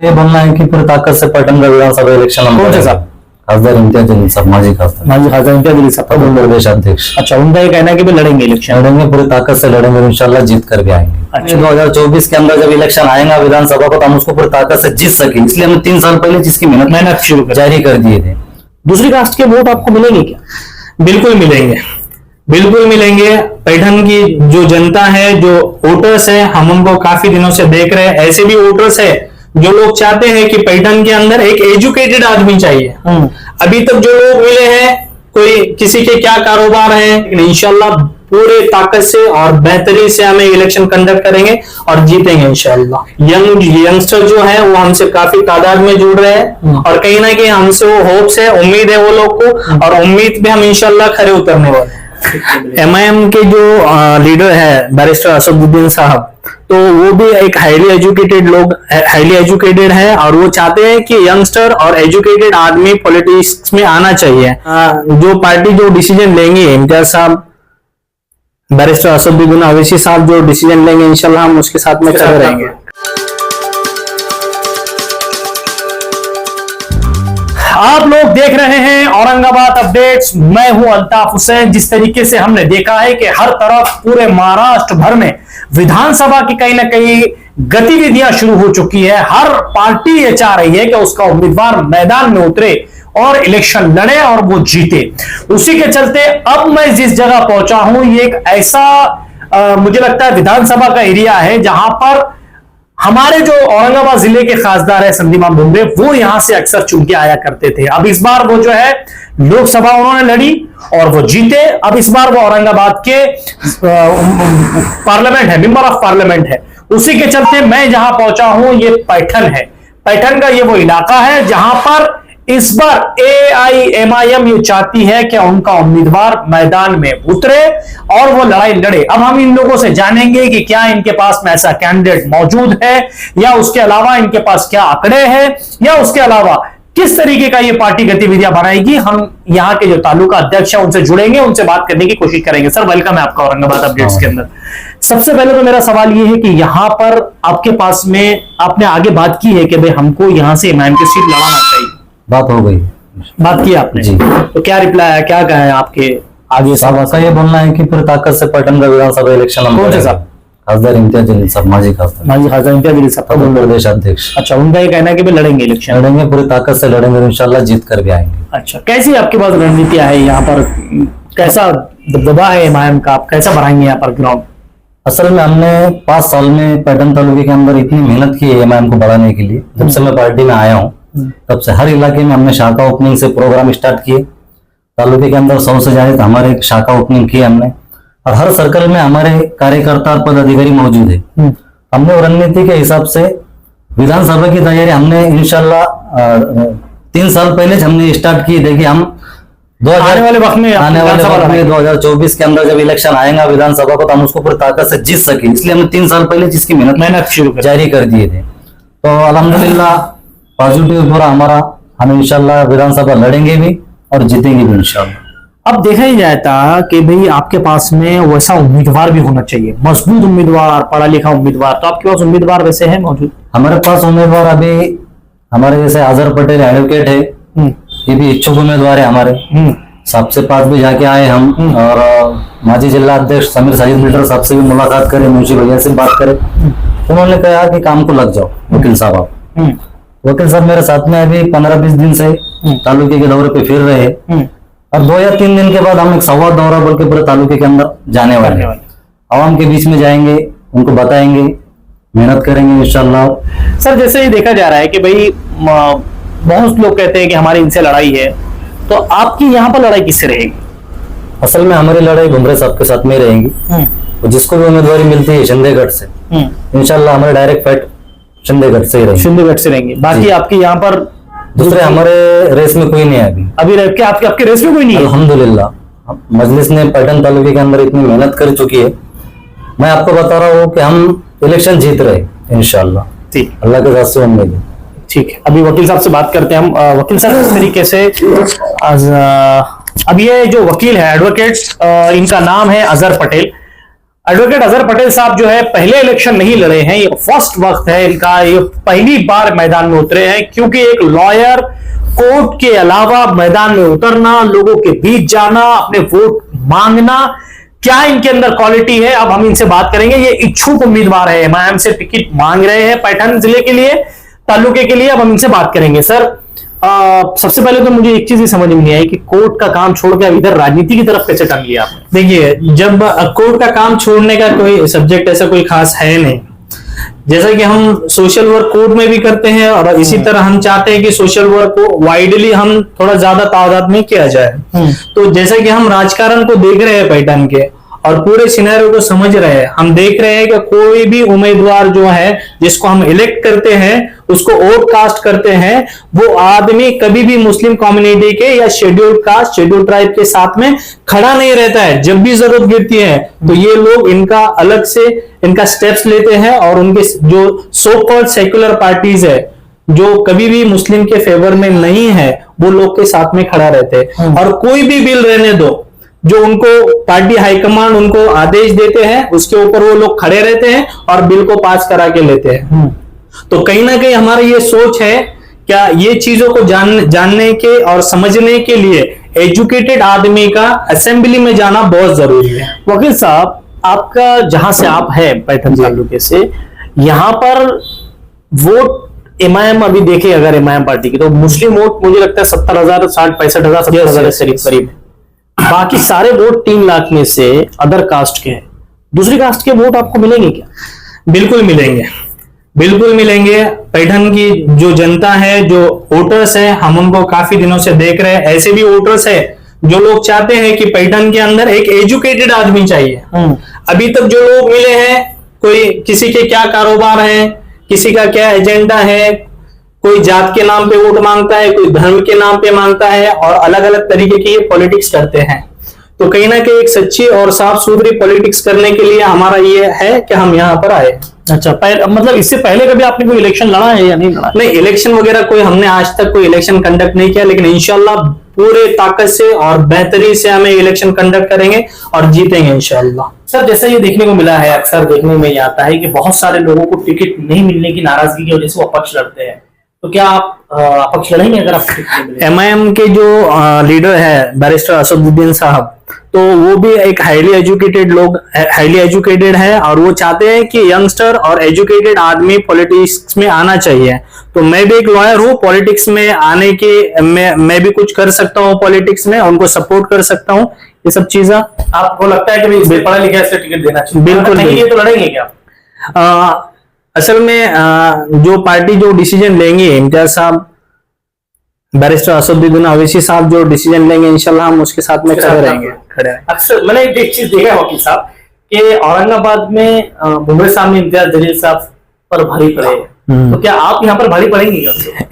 ये बोलना है कि पूरी ताकत से पैटर्न का विधानसभा इलेक्शन हम कौन से साहब? खासदार इम्तियाज जलील साहब, माजी खासदार, माजी खासदार इम्तियाज जलील साहब, प्रदेश अध्यक्ष। अच्छा, उनका ये कहना है कि भाई लड़ेंगे इलेक्शन, लड़ेंगे, पूरी ताकत से लड़ेंगे, इंशाल्लाह जीत कर भी आएंगे। अच्छा। 2024 के अंदर जब इलेक्शन आएगा विधानसभा को तो हम उसको पूरी ताकत से जीत सके, इसलिए हमने 3 साल पहले जिसकी मेहनत शुरू कर जारी कर दिए थे। दूसरी कास्ट के वोट आपको मिलेंगे क्या? बिल्कुल मिलेंगे, बिल्कुल मिलेंगे। पैठन की जो जनता है, जो वोटर्स है, हम उनको काफी दिनों से देख रहे हैं। ऐसे भी वोटर्स है जो लोग चाहते हैं कि पैठन के अंदर एक एजुकेटेड आदमी चाहिए। अभी तक जो लोग मिले हैं, कोई किसी के क्या कारोबार है, लेकिन इंशाल्लाह पूरे ताकत से और बेहतरी से हमें इलेक्शन कंडक्ट करेंगे और जीतेंगे इंशाल्लाह। यंगस्टर जो है वो हमसे काफी तादाद में जुड़ रहे हैं और कहीं ना कहीं हमसे वो होप्स है, उम्मीद है वो लोग को, और उम्मीद पे हम इंशाल्लाह खरे उतरने वाले हैं। एमआईएम के जो लीडर है बैरिस्टर असदुद्दीन साहब, तो वो भी एक हाईली एजुकेटेड है और वो चाहते हैं कि यंगस्टर और एजुकेटेड आदमी पॉलिटिक्स में आना चाहिए। जो पार्टी जो डिसीजन लेंगे, इम्तियाज साहब, बैरिस्टर असदुद्दीन अवैसी साहब जो डिसीजन लेंगे, इंशाल्लाह हम उसके साथ में खड़े रहेंगे। आप लोग देख रहे हैं औरंगाबाद अपडेट्स, मैं हूं अल्ताफ हुसैन। जिस तरीके से हमने देखा है कि हर तरफ पूरे महाराष्ट्र भर में विधानसभा की कहीं ना कहीं गतिविधियां शुरू हो चुकी है। हर पार्टी ये चाह रही है कि उसका उम्मीदवार मैदान में उतरे और इलेक्शन लड़े और वो जीते। उसी के चलते अब मैं जिस जगह पहुंचा हूं, ये एक ऐसा मुझे लगता है विधानसभा का एरिया है जहां पर हमारे जो औरंगाबाद जिले के खासदार है संदीप बुंदे, वो यहां से अक्सर चुन के आया करते थे। अब इस बार वो जो है लोकसभा उन्होंने लड़ी और वो जीते। अब इस बार वो औरंगाबाद के पार्लियामेंट है, मेंबर ऑफ पार्लियामेंट है। उसी के चलते मैं जहां पहुंचा हूं ये पैठन है। पैठन का ये वो इलाका है जहां पर इस बार AIMIM ये चाहती है कि उनका उम्मीदवार मैदान में उतरे और वो लड़ाई लड़े। अब हम इन लोगों से जानेंगे कि क्या इनके पास में ऐसा कैंडिडेट मौजूद है, या उसके अलावा इनके पास क्या आंकड़े हैं, या उसके अलावा किस तरीके का ये पार्टी गतिविधियां बनाएगी। हम यहाँ के जो तालुका अध्यक्ष हैं उनसे जुड़ेंगे, उनसे बात करने की कोशिश करेंगे। सर, वेलकम है आपका औरंगाबाद अपडेट्स के अंदर। सबसे पहले तो मेरा सवाल ये है कि यहाँ पर आपके पास में आपने आगे बात की है कि भाई हमको यहाँ से इमाम की सीट लड़ाना चाहिए, बात हो गई, बात की आपने जी। तो क्या रिप्लाई है, क्या कहा है आपके आगे? साहब ऐसा ये बोलना है कि पूरी ताकत से पैटर्न का विधानसभा इलेक्शन हम कौन से साहब? खासदार इम्तियाज जलील साहब, माजी खासदार, माजी खासदार इम्तियाज जलील साहब, प्रदेश अध्यक्ष। अच्छा, उनका ये कहना है कि भाई लड़ेंगे इलेक्शन, लड़ेंगे, पूरी ताकत से लड़ेंगे, इंशाल्लाह जीत कर भी आएंगे। अच्छा, कैसी आपके पास रणनीतियां है यहाँ पर, कैसा दबदबा है इमाम का, आप कैसा बढ़ाएंगे यहाँ पर ग्राउंड? असल में हमने 5 साल में पैटर्न तालुके के अंदर इतनी मेहनत की है एमआईएम को बढ़ाने के लिए। जब से मैं पार्टी में आया हूँ तब से हर इलाके में हमने शाखा ओपनिंग से प्रोग्राम स्टार्ट किए। तालुके के अंदर 100 से ज्यादा हमारे शाखा ओपनिंग की हमने, और हर सर्कल में हमारे कार्यकर्ता और पदाधिकारी मौजूद है। हमने रणनीति के हिसाब से विधानसभा की तैयारी हमने इंशाल्लाह 3 साल पहले हमने स्टार्ट की। देखिए हम आने वाले वक्त में 2024 के अंदर जब इलेक्शन आएगा विधानसभा को तो हम उसको पूरी ताकत से जीत सके, इसलिए हमने 3 साल पहले जिसकी मेहनत शुरू जारी कर दिए थे। तो अल्हम्दुलिल्लाह पॉजिटिव पूरा हमारा, हम इंशाल्लाह विधानसभा लड़ेंगे भी और जीतेंगे भी इंशाल्लाह। अब देखा ही जाता कि भाई आपके पास में वैसा उम्मीदवार भी होना चाहिए, मजबूत उम्मीदवार, पढ़ा लिखा उम्मीदवार। तो आपके पास उम्मीदवार वैसे है मौजूद? हमारे पास उम्मीदवार अभी हमारे जैसे अजहर पटेल एडवोकेट है, ये भी इच्छुक उम्मीदवार है हमारे। सबसे पास भी जाके आए हम, और माजी जिला अध्यक्ष समीर साजिद मीटर साहब से भी मुलाकात करें, मुंशी भैया से बात करें। उन्होंने कहा कि काम को लग जाओ वकील साहब आप। वकील साहब मेरे साथ में अभी 15-20 दिन से तालुके के दौरे पे फिर रहे हैं, और 2 या 3 दिन के बाद हम एक संवाद दौरा बोल के पूरे तालुके के अंदर जाने वाले हैं। आवाम के बीच में जाएंगे, उनको बताएंगे, मेहनत करेंगे इंशाल्लाह। सर, जैसे ये देखा जा रहा है कि भाई बहुत लोग कहते हैं कि हमारी इनसे लड़ाई है, तो आपकी यहाँ पर लड़ाई किससे रहेगी? असल में हमारी लड़ाई घुमरे साहब के साथ में रहेगी। तो जिसको भी उम्मीदवारी मिलती है शिंदेगढ़ से, इंशाल्लाह हमारे डायरेक्ट फाइट शिंदेगढ़ से रहेंगे। शिंदेगढ़ से रहेंगे। बाकी आपके यहाँ पर दूसरे हमारे रेस में कोई नहीं है अभी आपके रेस में कोई नहीं है? अल्हम्दुलिल्लाह मजलिस ने पैटर्न तालुके के अंदर इतनी मेहनत कर चुकी है। मैं आपको बता रहा हूँ कि हम इलेक्शन जीत रहे इंशाल्लाह, ठीक, अल्लाह के साथ से उम्मीद है। ठीक है, अभी वकील साहब से बात करते हैं हम। वकील साहब, इस तरीके से अब ये जो वकील है एडवोकेट, इनका नाम है अजहर पटेल। एडवोकेट अजहर पटेल साहब जो है पहले इलेक्शन नहीं लड़े हैं, ये फर्स्ट वक्त है इनका, ये पहली बार मैदान में उतरे हैं, क्योंकि एक लॉयर कोर्ट के अलावा मैदान में उतरना, लोगों के बीच जाना, अपने वोट मांगना, क्या इनके अंदर क्वालिटी है, अब हम इनसे बात करेंगे। ये इच्छुक उम्मीदवार है, एमआईएम से टिकट मांग रहे हैं पैठन जिले के लिए, तालुके के लिए, अब हम इनसे बात करेंगे। सर सबसे पहले तो मुझे एक चीज ही समझ में नहीं आई कि कोर्ट का काम छोड़ के अब इधर राजनीति की तरफ कैसे टर्न लिया आपने? देखिए, जब कोर्ट का काम छोड़ने का कोई सब्जेक्ट ऐसा कोई खास है नहीं, जैसा कि हम सोशल वर्क कोर्ट में भी करते हैं और इसी तरह हम चाहते हैं कि सोशल वर्क को वाइडली हम थोड़ा ज्यादा तादाद में किया जाए। तो जैसा कि हम राजकारण को देख रहे हैं पैठन के और पूरे सिनेरियो को समझ रहे हैं, हम देख रहे हैं कि कोई भी उम्मीदवार जो है जिसको हम इलेक्ट करते हैं, उसको वोट कास्ट करते हैं, वो आदमी कभी भी मुस्लिम कम्युनिटी के या शेड्यूल्ड कास्ट, शेड्यूल्ड ट्राइब के साथ में खड़ा नहीं रहता है। जब भी जरूरत गिरती है तो ये लोग इनका अलग से इनका स्टेप्स लेते हैं और उनके जो सो कॉल्ड सेक्युलर पार्टीज है जो कभी भी मुस्लिम के फेवर में नहीं है, वो लोग के साथ में खड़ा रहते हैं। और कोई भी बिल रहने दो जो उनको पार्टी हाईकमांड उनको आदेश देते हैं, उसके ऊपर वो लोग खड़े रहते हैं और बिल को पास करा के लेते हैं। तो कहीं ना कहीं हमारा ये सोच है, क्या ये चीजों को जानने के और समझने के लिए एजुकेटेड आदमी का असेंबली में जाना बहुत जरूरी है। वकील साहब, आपका जहां से आप है पैठन तालुके से, यहां पर वोट एमआईएम अभी देखे अगर एमआईएम पार्टी की, तो मुस्लिम वोट मुझे लगता है 70,000, 60-65,000, 70,000 करीब। बाकी सारे वोट 3 लाख में से अदर कास्ट के हैं। दूसरी कास्ट के वोट आपको मिलेंगे क्या? बिल्कुल मिलेंगे, बिल्कुल मिलेंगे। पैठन की जो जनता है, जो वोटर्स है, हम उनको काफी दिनों से देख रहे हैं। ऐसे भी वोटर्स है जो लोग चाहते हैं कि पैठन के अंदर एक एजुकेटेड आदमी चाहिए। अभी तक जो लोग मिले हैं, कोई किसी के क्या कारोबार है, किसी का क्या एजेंडा है, कोई जात के नाम पे वोट मांगता है, कोई धर्म के नाम पे मांगता है और अलग अलग तरीके की ये पॉलिटिक्स करते हैं। तो कहीं ना कहीं एक सच्ची और साफ सुथरी पॉलिटिक्स करने के लिए हमारा ये है कि हम यहाँ पर आए। अच्छा, मतलब इससे पहले कभी आपने कोई इलेक्शन लड़ा है या नहीं लड़ा? नहीं, इलेक्शन वगैरह कोई हमने आज तक कोई इलेक्शन कंडक्ट नहीं किया, लेकिन इंशाल्लाह पूरे ताकत से और बेहतरी से हमें इलेक्शन कंडक्ट करेंगे और जीतेंगे इंशाल्लाह। सर, जैसा ये देखने को मिला है, अक्सर देखने में ये आता है कि बहुत सारे लोगों को टिकट नहीं मिलने की नाराजगी की वजह से वो अपक्ष लड़ते हैं। तो क्या आप अपक्ष लड़ेंगे अगर आप एमआईएम के जो लीडर है बैरिस्टर असदुद्दीन साहब, तो वो भी एक हाईली एजुकेटेड है और वो चाहते हैं कि यंगस्टर और एजुकेटेड आदमी पॉलिटिक्स में आना चाहिए। तो मैं भी एक लॉयर हूँ, पॉलिटिक्स में आने के मैं भी कुछ कर सकता हूँ, पॉलिटिक्स में उनको सपोर्ट कर सकता हूँ। ये सब चीजें आपको लगता है कि पढ़ा लिखा इसलिए टिकट देना चाहिए? बिल्कुल नहीं, तो लड़ेंगे क्या? असल में जो पार्टी जो डिसीजन लेंगे, इम्तियाज साहब, बैरिस्टर असदुद्दीन अवैसी साहब जो डिसीजन लेंगे, इंशाल्लाह हम उसके साथ में खड़े रहेंगे। अक्सर मैंने एक चीज देखा है वकील साहब कि औरंगाबाद में मुंबई साहब में इम्तियाज जलील साहब पर भारी पड़े, तो क्या आप यहाँ पर भारी पड़ेंगे?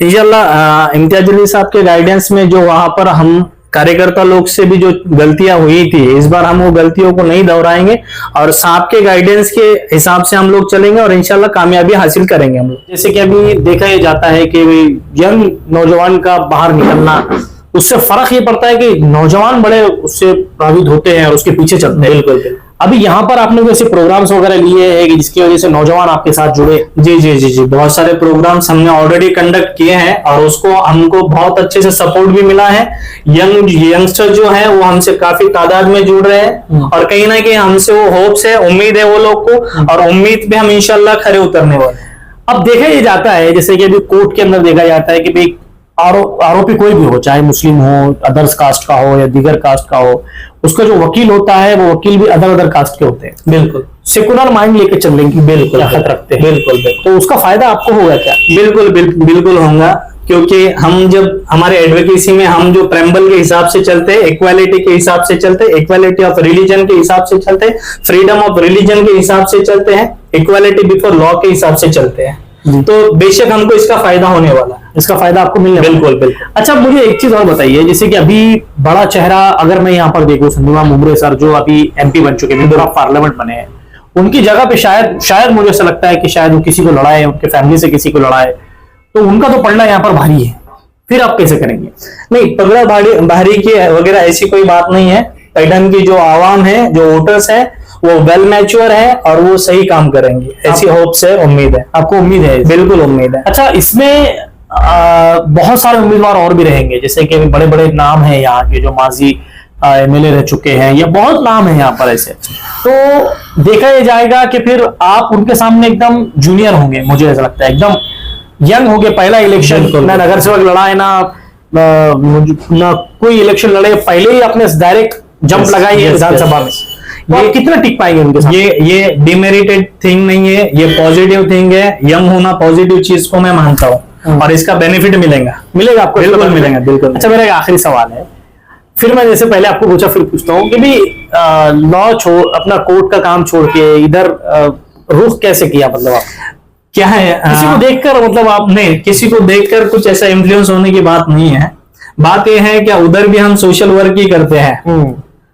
इंशाल्लाह इम्तियाज जलील साहब के गाइडेंस में जो वहां पर हम कार्यकर्ता लोग से भी जो गलतियां हुई थी, इस बार हम वो गलतियों को नहीं दोहराएंगे और साहब के गाइडेंस के हिसाब से हम लोग चलेंगे और इंशाल्लाह कामयाबी हासिल करेंगे हम लोग। जैसे कि अभी देखा ही जाता है कि यंग नौजवान का बाहर निकलना, उससे फर्क ये पड़ता है कि नौजवान बड़े उससे प्रभावित होते हैं और उसके पीछे चलते हैं। बिल्कुल। अभी यहाँ पर आपने वैसे प्रोग्राम्स वगैरह लिए हैं कि जिसकी वजह से नौजवान आपके साथ जुड़े? जी, बहुत सारे प्रोग्राम्स हमने ऑलरेडी कंडक्ट किए हैं और उसको हमको बहुत अच्छे से सपोर्ट भी मिला है। यंगस्टर जो है वो हमसे काफी तादाद में जुड़ रहे हैं और कहीं ना कहीं हमसे वो होप्स है, उम्मीद है वो लोग को, और उम्मीद पे हम इंशाल्लाह खरे उतरने वाले हैं। अब देखा ये जाता है, जैसे कि अभी कोर्ट के अंदर देखा जाता है कि भाई आरोपी कोई भी हो, चाहे मुस्लिम हो, अदर्स कास्ट का हो या दीगर कास्ट का हो, उसका जो वकील होता है वो वकील भी अदर कास्ट के होते हैं। बिल्कुल सेकुलर माइंड लेके चलने की बिल्कुल रखते हैं। बिल्कुल। तो उसका फायदा आपको होगा क्या? बिल्कुल होगा, क्योंकि हम जब हमारे एडवोकेसी में हम जो प्रेम्बल के हिसाब से चलते हैं, इक्वालिटी के हिसाब से चलते हैं, इक्वालिटी ऑफ रिलीजन के हिसाब से चलते हैं, फ्रीडम ऑफ रिलीजन के हिसाब से चलते हैं, इक्वालिटी बिफोर लॉ के हिसाब से चलते हैं, तो बेशक हमको इसका फायदा होने वाला है। इसका फायदा आपको मिलने वाला है। बिल्कुल। अच्छा, मुझे एक चीज और बताइए, जैसे कि अभी बड़ा चेहरा अगर मैं यहाँ पर देखूं, संधू मुमरे सर जो अभी एमपी बन चुके, मेंबर ऑफ पार्लियामेंट बने हैं, उनकी जगह पे शायद मुझे ऐसा लगता है कि शायद वो किसी को लड़ाए, उनके फैमिली से किसी को लड़ाए, तो उनका तो पड़ना यहाँ पर भारी है। फिर आप कैसे करेंगे? नहीं, पगड़ा भारी की वगैरह ऐसी कोई बात नहीं है। पैठन की जो आवाम है, जो वोटर्स है, वो वेल मैच्योर है और वो सही काम करेंगे, ऐसी होप्स है, उम्मीद है। आपको उम्मीद है? बिल्कुल उम्मीद है। अच्छा, इसमें बहुत सारे उम्मीदवार और भी रहेंगे, जैसे कि बड़े बड़े नाम हैं यहाँ के जो माजी एमएलए रह चुके हैं, या बहुत नाम है यहाँ पर ऐसे, तो देखा ये जाएगा कि फिर आप उनके सामने एकदम जूनियर होंगे, मुझे ऐसा लगता है एकदम यंग होंगे। पहला इलेक्शन ना नगर सेवक लड़ा है, ना कोई इलेक्शन लड़े, पहले ही अपने डायरेक्ट जंप लगाई है विधानसभा में। तो आप कितना टिक पाएंगे उनके साथ? ये डिमेरिटेड थिंग नहीं है, ये पॉजिटिव थिंग है। यंग होना पॉजिटिव चीज को मैं मानता हूँ और इसका बेनिफिट मिलेगा आपको? बिल्कुल मिलेगा, बिल्कुल। अच्छा, मेरा एक आखिरी सवाल है, फिर मैं जैसे पहले आपको पूछा फिर पूछता हूँ कि भी लॉ छोड़, अपना कोर्ट का काम छोड़ के इधर रुख कैसे किया? मतलब आप क्या है, किसी को देखकर, मतलब आप नहीं, किसी को देखकर कुछ ऐसा इन्फ्लुएंस होने की बात नहीं है। बात यह है कि उधर भी हम सोशल वर्क ही करते हैं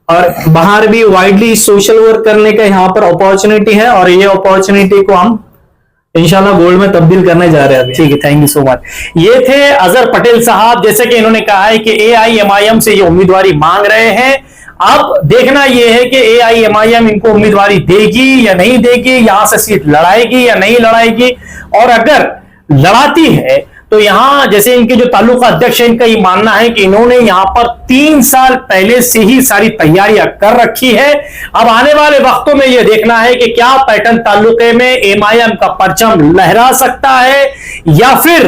और बाहर भी वाइडली सोशल वर्क करने का यहाँ पर अपॉर्चुनिटी है और ये अपॉर्चुनिटी को हम इंशाल्लाह गोल्ड में तब्दील करने जा रहे हैं। ठीक है, थैंक यू सो मच। ये थे अजहर पटेल साहब, जैसे कि इन्होंने कहा है कि AIMIM से ये उम्मीदवारी मांग रहे हैं। अब देखना ये है कि AIMIM इनको उम्मीदवारी देगी या नहीं देगी, यहां से सीट लड़ाएगी या नहीं लड़ाएगी, और अगर लड़ाती है तो यहां जैसे इनके जो तालुका अध्यक्ष है, इनका ये मानना है कि इन्होंने यहां पर 3 साल पहले से ही सारी तैयारियां कर रखी है। अब आने वाले वक्तों में यह देखना है कि क्या पैठन तालुके में MIM का परचम लहरा सकता है या फिर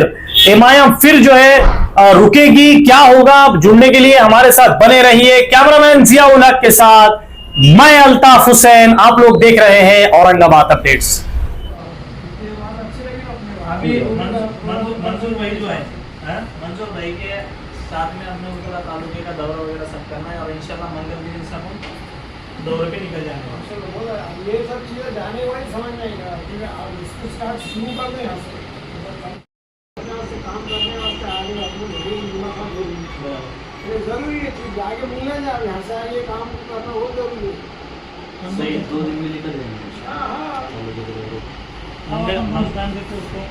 MIM फिर जो है रुकेगी, क्या होगा? जुड़ने के लिए हमारे साथ बने रहिए। कैमरामैन जिया उल हक के साथ मैं अल्ताफ हुसैन, आप लोग देख रहे हैं औरंगाबाद अपडेट्स। मंसूर भाई जो है, मंसूर भाई के साथ में हमने उनका तालुके का दौरा वगैरह सब करना है और इंशाल्लाह मंगल दिन से हम दौरे पे निकल जाएंगे। ये सब चीजें जाने वाली समझ नहीं आ रही है। अब इसको स्टार्ट शुरू कर दें यहाँ से काम करने वास्ते आगे अपने जरूरी है चीज आगे मिलना जाए, यहाँ से आगे काम करना बहुत जरूरी है। सही 2 दिन में निकल जाएंगे। मंगल के उसको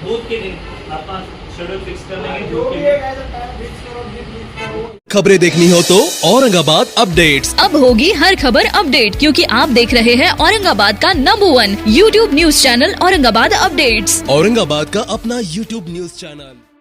दूध के दिन आपका शेड्यूल फिक्स कर लेंगे। जो भी एक ऐसा टाइम फिक्स करो। खबरें देखनी हो तो औरंगाबाद अपडेट्स। अब होगी हर खबर अपडेट, क्योंकि आप देख रहे हैं औरंगाबाद का number 1 YouTube news channel Aurangabad updates. Aurangabad का अपना YouTube न्यूज चैनल।